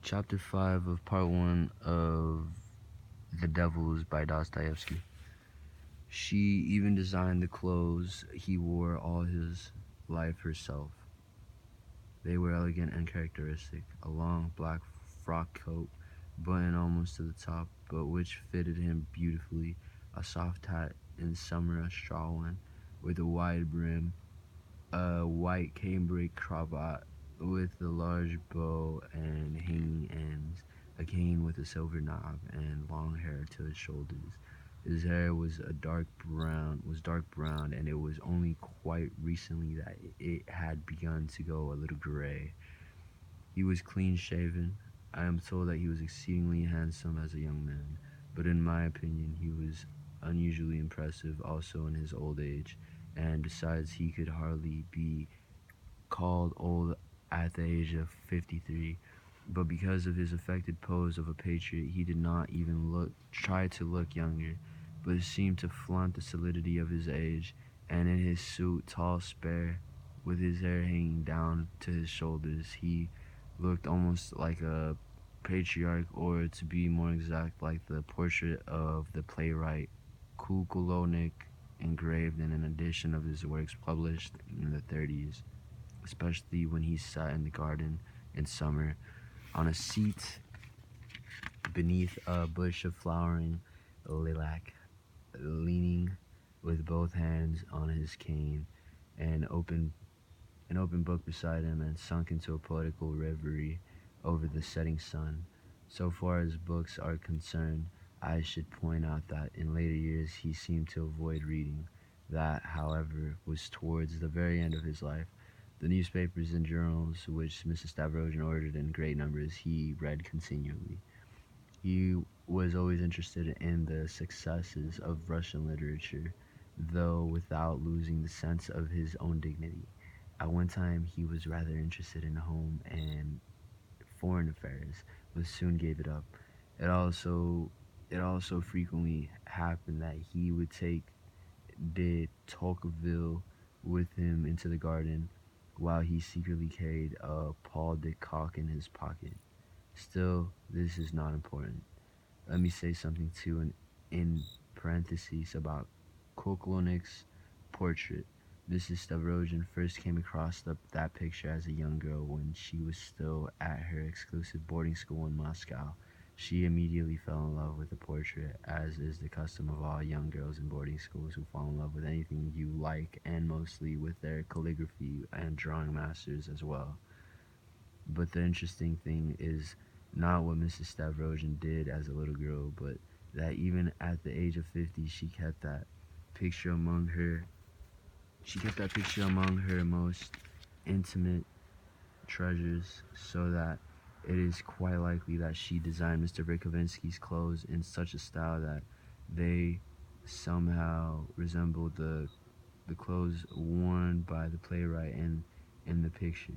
Chapter 5 of Part 1 of The Devils by Dostoevsky. She even designed the clothes he wore all his life herself. They were elegant and characteristic, a long black frock coat, buttoned almost to the top, but which fitted him beautifully, a soft hat, in summer a straw one, with a wide brim, a white cambric cravat with a large bow and hanging ends, a cane with a silver knob, and long hair to his shoulders. His hair was dark brown, and it was only quite recently that it had begun to go a little gray. He was clean shaven. I am told that he was exceedingly handsome as a young man, but in my opinion he was unusually impressive also in his old age, and besides he could hardly be called old at the age of 53, but because of his affected pose of a patriot, he did not even try to look younger, but seemed to flaunt the solidity of his age, and in his suit, tall, spare, with his hair hanging down to his shoulders, he looked almost like a patriarch, or to be more exact, like the portrait of the playwright Kukulonik engraved in an edition of his works published in the 30s, especially when he sat in the garden in summer on a seat beneath a bush of flowering lilac, leaning with both hands on his cane, and an open book beside him, and sunk into a poetical reverie over the setting sun. So far as books are concerned, I should point out that in later years he seemed to avoid reading. That, however, was towards the very end of his life. The newspapers and journals, which Mrs. Stavrogin ordered in great numbers, he read continually. He was always interested in the successes of Russian literature, though without losing the sense of his own dignity. At one time he was rather interested in home and foreign affairs, but soon gave it up. It also it also frequently happened that he would take de Tocqueville with him into the garden, while he secretly carried a Paul de Kock in his pocket. Still, this is not important. Let me say something too in parentheses about Koklonik's portrait. Mrs. Stavrogin first came across that picture as a young girl when she was still at her exclusive boarding school in Moscow. She immediately fell in love with the portrait, as is the custom of all young girls in boarding schools who fall in love with anything you like, and mostly with their calligraphy and drawing masters as well. But the interesting thing is not what Mrs. Stavrogin did as a little girl, but that even at the age of 50, picture among her she kept that picture among her most intimate treasures, so that it is quite likely that she designed Mr. Verkovensky's clothes in such a style that they somehow resembled the clothes worn by the playwright in the picture.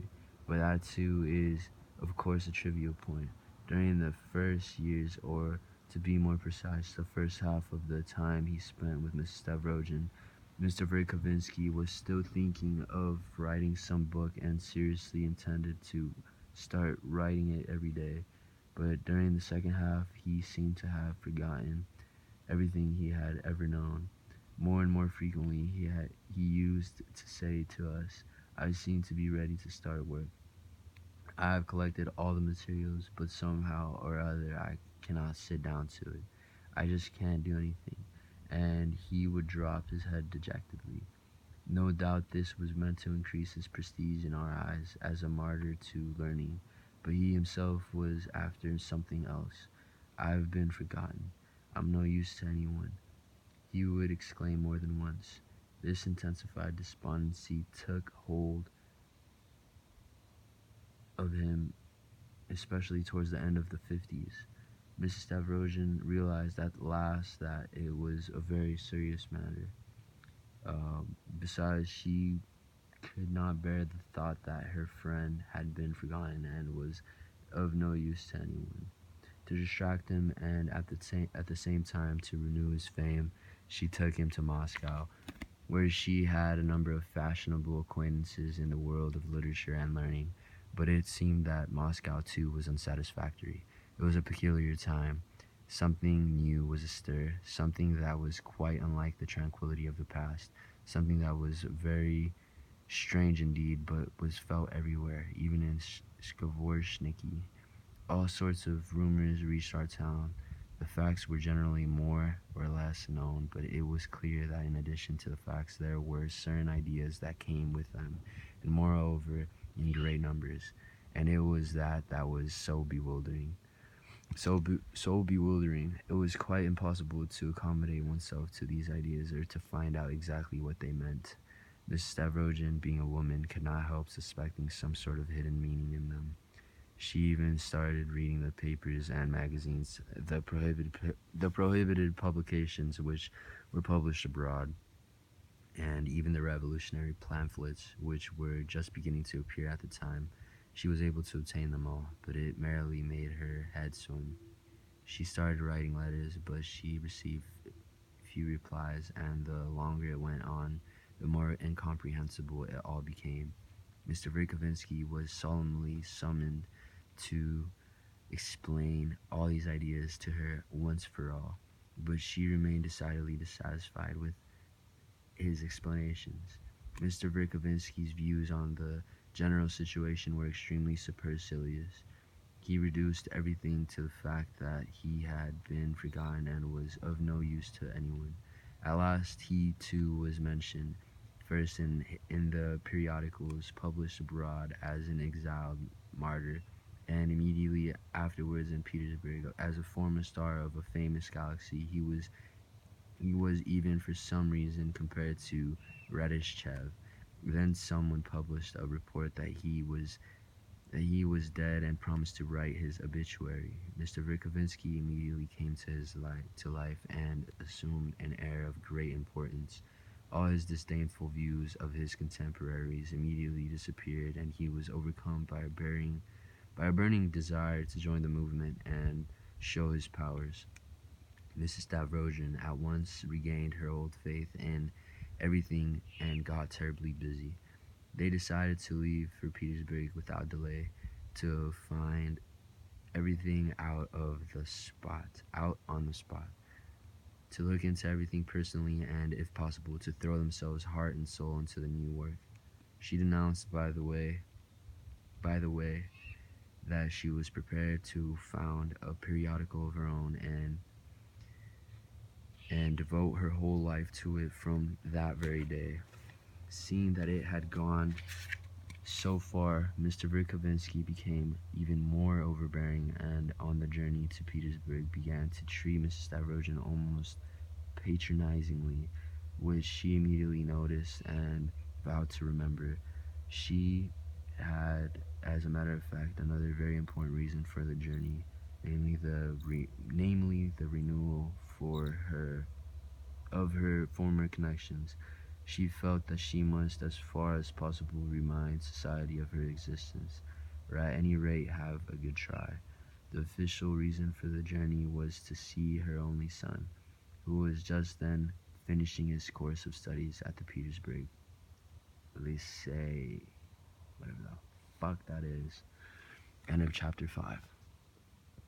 But that too is, of course, a trivial point. During the first years, or to be more precise, the first half of the time he spent with Mrs. Stavrogin, Mr. Verkovensky was still thinking of writing some book and seriously intended to start writing it every day. But during the second half, he seemed to have forgotten everything he had ever known. More and more frequently, he used to say to us, "I seem to be ready to start work. I have collected all the materials, but somehow or other I cannot sit down to it. I just can't do anything." And he would drop his head dejectedly. No doubt this was meant to increase his prestige in our eyes as a martyr to learning, but he himself was after something else. "I've been forgotten. I'm no use to anyone," he would exclaim more than once. This intensified despondency took hold of him, especially towards the end of the 50s. Mrs. Stavrogin realized at last that it was a very serious matter. Besides, she could not bear the thought that her friend had been forgotten and was of no use to anyone. To distract him and at the same time to renew his fame, she took him to Moscow, where she had a number of fashionable acquaintances in the world of literature and learning. but it seemed that Moscow too was unsatisfactory. It was a peculiar time. Something new was astir, something that was quite unlike the tranquility of the past, something that was very strange indeed, but was felt everywhere, even in Skvoreshniki. All sorts of rumors reached our town. The facts were generally more or less known, but it was clear that in addition to the facts, there were certain ideas that came with them, and moreover, in great numbers. And it was that was so bewildering. So bewildering. It was quite impossible to accommodate oneself to these ideas or to find out exactly what they meant. Miss Stavrogin, being a woman, could not help suspecting some sort of hidden meaning in them. She even started reading the papers and magazines, the prohibited publications which were published abroad, and even the revolutionary pamphlets which were just beginning to appear at the time. She was able to obtain them all, but it merely made her head swim. She started writing letters, but she received few replies, and the longer it went on, the more incomprehensible it all became. Mr. Verkovensky was solemnly summoned to explain all these ideas to her once for all, but she remained decidedly dissatisfied with his explanations. Mr. Verkovensky's views on the general situation were extremely supercilious. He reduced everything to the fact that he had been forgotten and was of no use to anyone. At last he too was mentioned, first in the periodicals published abroad as an exiled martyr, and immediately afterwards in Petersburg as a former star of a famous galaxy. He was even for some reason compared to Radishchev. Then someone published a report that he was dead and promised to write his obituary. Mr. Verkovensky immediately came to life and assumed an air of great importance. All his disdainful views of his contemporaries immediately disappeared, and he was overcome by a burning desire to join the movement and show his powers. Mrs. Stavrogin at once regained her old faith in everything and got terribly busy. They decided to leave for Petersburg without delay, to find everything out on the spot, to look into everything personally, and, if possible, to throw themselves heart and soul into the new work. She announced, by the way, that she was prepared to found a periodical of her own and devote her whole life to it from that very day. Seeing that it had gone so far, Mr. Verkovensky became even more overbearing, and on the journey to Petersburg began to treat Mrs. Stavrogin almost patronizingly, which she immediately noticed and vowed to remember. She had, as a matter of fact, another very important reason for the journey, namely the renewal for her of her former connections. She felt that she must, as far as possible, remind society of her existence, or at any rate have a good try. The official reason for the journey was to see her only son, who was just then finishing his course of studies at the Petersburg Lycée, whatever the fuck that is. End of chapter 5.